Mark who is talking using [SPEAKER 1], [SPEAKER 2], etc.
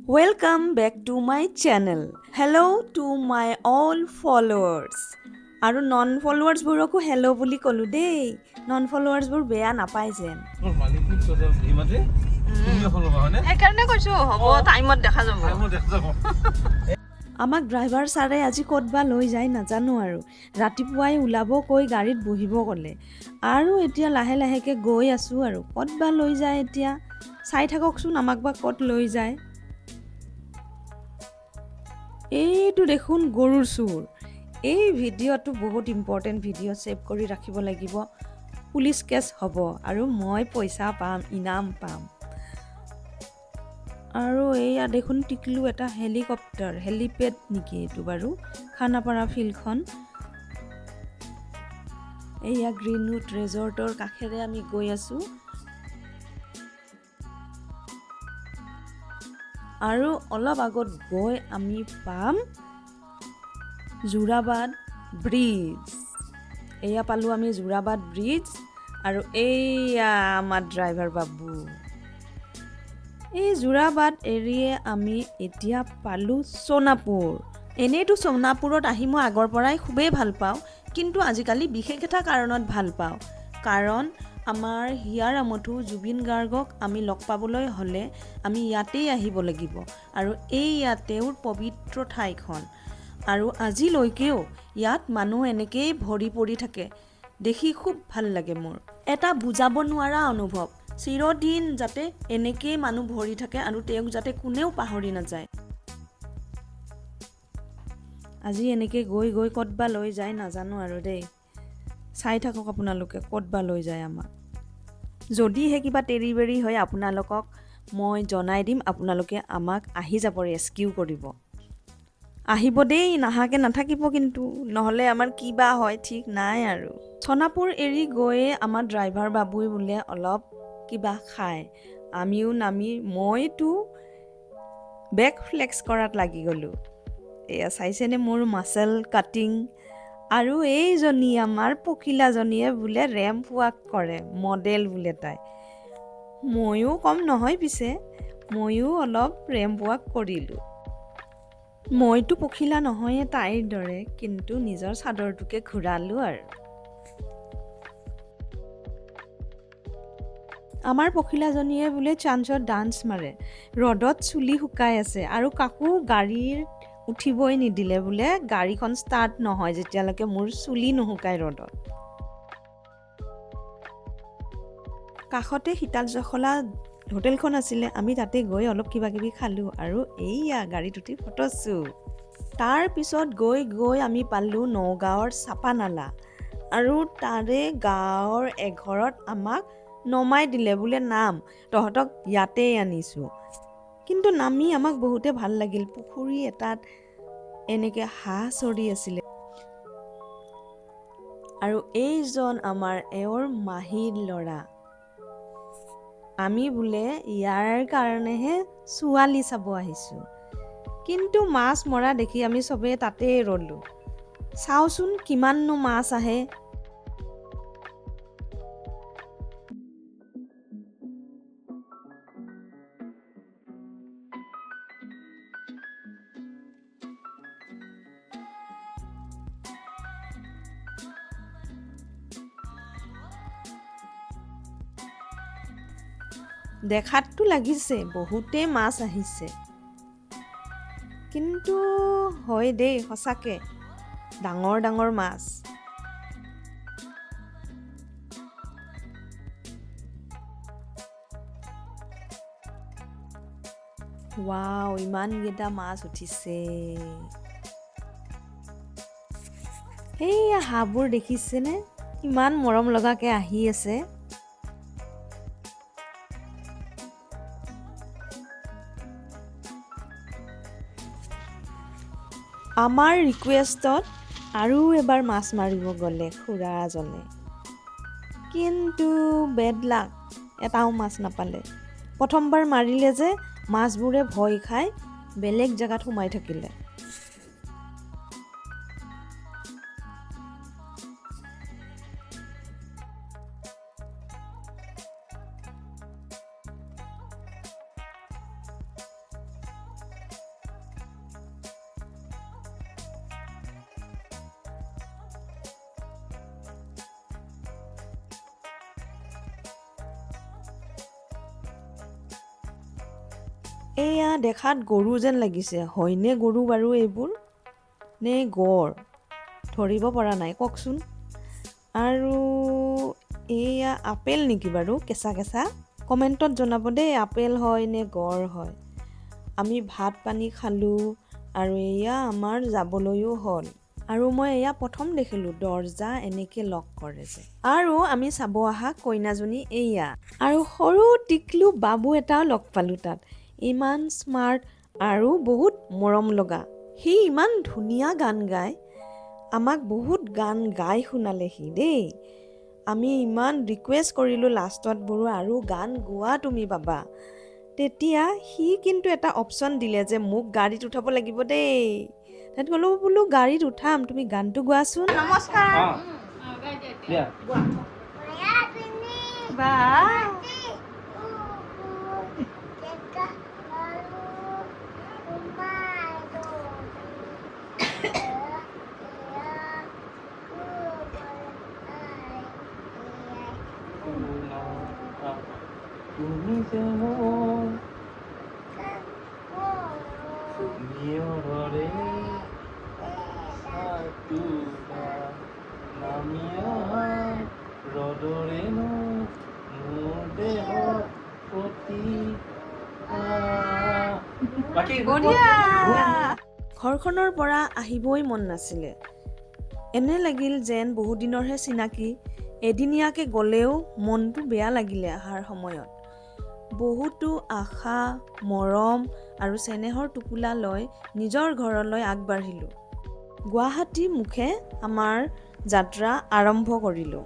[SPEAKER 1] Welcome back to my channel. Hello to my all followers. আৰু non ফলোৱাৰ্ছবোৰকো hello' বুলি ক'লোঁ দেই। নন ফলোৱাৰ্ছবোৰ বেয়া নাপায় যেন।
[SPEAKER 2] সেইকাৰণে কৈছো হ'ব টাইমত দেখা যাব।
[SPEAKER 1] আমাক ড্ৰাইভাৰ ছাৰে আজি ক'তবা লৈ যায় নাজানো আৰু। ৰাতিপুৱাই ওলাব কৈ গাড়ীত বহিব ক'লে। আৰু এতিয়া লাহে লাহেকৈ গৈ আছোঁ আৰু ক'তবা লৈ যায় এতিয়া। চাই থাককচোন আমাক বা ক'ত লৈ যায়। এইটো দেখোন গৰুৰ চুৰ। এই ভিডিঅ'টো বহুত ইম্পৰ্টেণ্ট ভিডিঅ' ছেভ কৰি ৰাখিব লাগিব। পুলিচ কেছ হ'ব আৰু মই পইচা পাম, ইনাম পাম। আৰু এইয়া দেখোন টিকলু এটা হেলিকপ্টাৰ, হেলিপেড নেকি এইটো বাৰু, খানাপাৰা ফিল্ডখন। এইয়া গ্ৰীণউড ৰিজৰ্টৰ কাষেৰে আমি গৈ আছোঁ। আৰু অলপ আগত গৈ আমি পাম যোৰাবাট ব্ৰিজ। এয়া পালোঁ আমি যোৰাবাট ব্ৰিজ আৰু এইয়া আমাৰ ড্ৰাইভাৰ বাবু। এই যোৰাবাট এৰিয়ে আমি এতিয়া পালোঁ সোণাপুৰ। এনেইতো সোণাপুৰত আহি মই আগৰ পৰাই খুবেই ভাল পাওঁ, কিন্তু আজিকালি বিশেষ এটা কাৰণত ভাল পাওঁ। কাৰণ আমাৰ হিয়াৰ আমঠু জুবিন গাৰ্গক আমি লগ পাবলৈ হ'লে আমি ইয়াতেই আহিব লাগিব। আৰু এই ইয়াতেও পবিত্ৰ ঠাইখন। আৰু আজিলৈকেও ইয়াত মানুহ এনেকেই ভৰি পৰি থাকে। দেখি খুব ভাল লাগে মোৰ। এটা বুজাব নোৱাৰা অনুভৱ। চিৰদিন যাতে এনেকেই মানুহ ভৰি থাকে আৰু তেওঁক যাতে কোনেও পাহৰি নাযায়। আজি এনেকৈ গৈ গৈ ক'তবা লৈ যায় নাজানো আৰু দেই। চাই থাকক আপোনালোকে ক'তবা লৈ যায় আমাক। যদিহে কিবা তেৰি বেৰি হয় আপোনালোকক মই জনাই দিম, আপোনালোকে আমাক আহি যাব ৰেস্কিউ কৰিব। আহিব দেই, নাহাকৈ নাথাকিব কিন্তু, নহ'লে আমাৰ কিবা হয় ঠিক নাই আৰু। সোণাপুৰ এৰি গৈয়ে আমাৰ ড্ৰাইভাৰ বাবুই বোলে অলপ কিবা খায়। আমিও নামি মইতো বেক ফ্লেক্স কৰাত লাগি গ'লোঁ। এয়া চাইছেনে মোৰ মাচল কাটিং। আৰু এইজনী আমাৰ পখিলাজনীয়ে বোলে ৰেম্প ৱাক কৰে, মডেল বোলে তাই। ময়ো কম নহয় পিছে, ময়ো অলপ ৰেম্প ৱাক কৰিলোঁ। মইতো পখিলা নহয়ে তাইৰ দৰে, কিন্তু নিজৰ চাদৰটোকে ঘূৰালোঁ আৰু। আমাৰ পখিলাজনীয়ে বোলে চান্সত ডান্স মাৰে। ৰ'দত চুলি শুকাই আছে আৰু কাকো গাড়ীৰ উঠিবই নিদিলে বোলে, গাড়ীখন ষ্টাৰ্ট নহয় যেতিয়ালৈকে মোৰ চুলি নুশুকায় ৰ'দত। কাষতে শীতাল জখলা হোটেলখন আছিলে, আমি তাতে গৈ অলপ কিবা কিবি খালোঁ আৰু এইয়া গাড়ীত উঠি ফটোশ্বুট। তাৰ পিছত গৈ গৈ আমি পালোঁ নগাঁৱৰ চাপানালা। আৰু তাৰে গাঁৱৰ এঘৰত আমাক নমাই দিলে বোলে, নাম তহঁতক ইয়াতেই আনিছোঁ। কিন্তু নামি আমাক বহুতে ভাল লাগিল। পুখুৰী এটাত এনেকৈ হাঁহ চৰি আছিলে। আৰু এইজন আমাৰ এওঁৰ মাহীৰ ল'ৰা। আমি বোলে ইয়াৰ কাৰণেহে ছোৱালী চাব আহিছোঁ। কিন্তু মাছ মৰা দেখি আমি চবেই তাতেই ৰ'লোঁ। চাওঁচোন কিমাননো মাছ আহে। দেখাততো লাগিছে বহুতেই মাছ আহিছে, কিন্তু হয় দেই সঁচাকে ডাঙৰ ডাঙৰ মাছ। ৱাও, ইমানকেইটা মাছ উঠিছে। সেইয়া হাঁহবোৰ দেখিছেনে, ইমান মৰম লগাকৈ আহি আছে। আমাৰ ৰিকুৱেষ্টত আৰু এবাৰ মাছ মাৰিব গ'লে খুৰাজনে, কিন্তু বেড লাক, এটাও মাছ নাপালে। প্ৰথমবাৰ মাৰিলে যে মাছবোৰে ভয় খাই বেলেগ জেগাত সোমাই থাকিলে। এয়া দেখাত গৰু যেন লাগিছে, হয়নে গৰু বাৰু এইবোৰ নে গড়? ধৰিব পৰা নাই, কওকচোন। আৰু এয়া আপেল নেকি বাৰু, কেঁচা কেঁচা? কমেণ্টত জনাব দেই, আপেল হয় নে গড় হয়। আমি ভাত পানী খালোঁ আৰু এয়া আমাৰ যাবলৈও হ'ল। আৰু মই এয়া প্ৰথম দেখিলোঁ দৰ্জা এনেকৈ লক কৰে যে। আৰু আমি চাব অহা কইনাজনী এয়া, আৰু সৰু টিকলু বাবু এটাও লগ পালোঁ তাত। ইমান স্মাৰ্ট আৰু বহুত মৰম লগা। সি ইমান ধুনীয়া গান গায়, আমাক বহুত গান গাই শুনালে সি দেই। আমি ইমান ৰিকুৱেষ্ট কৰিলোঁ লাষ্টত, বোলো আৰু গান গোৱা তুমি বাবা। তেতিয়া সি কিন্তু এটা অপশ্যন দিলে যে মোক গাড়ীত উঠাব লাগিব দেই। তাত ক'লোঁ বোলো গাড়ীত উঠাম, তুমি গানটো গোৱাচোন।
[SPEAKER 2] নমস্কাৰ বা
[SPEAKER 3] তুমি যে মোৰ নিয়ৰৰে চাটোবা নামি অহা ৰদৰেনো মোৰ দেহত প্ৰতি
[SPEAKER 1] ঘৰখনৰ পৰা আহিবই মন নাছিলে। এনে লাগিল যেন বহুত দিনৰহে চিনাকি, এদিনীয়াকৈ গ'লেও মনটো বেয়া লাগিলে অহাৰ সময়ত। বহুতো আশা, মৰম আৰু চেনেহৰ টোপোলা লৈ নিজৰ ঘৰলৈ আগবাঢ়িলোঁ। গুৱাহাটী মুখে আমাৰ যাত্ৰা আৰম্ভ কৰিলোঁ।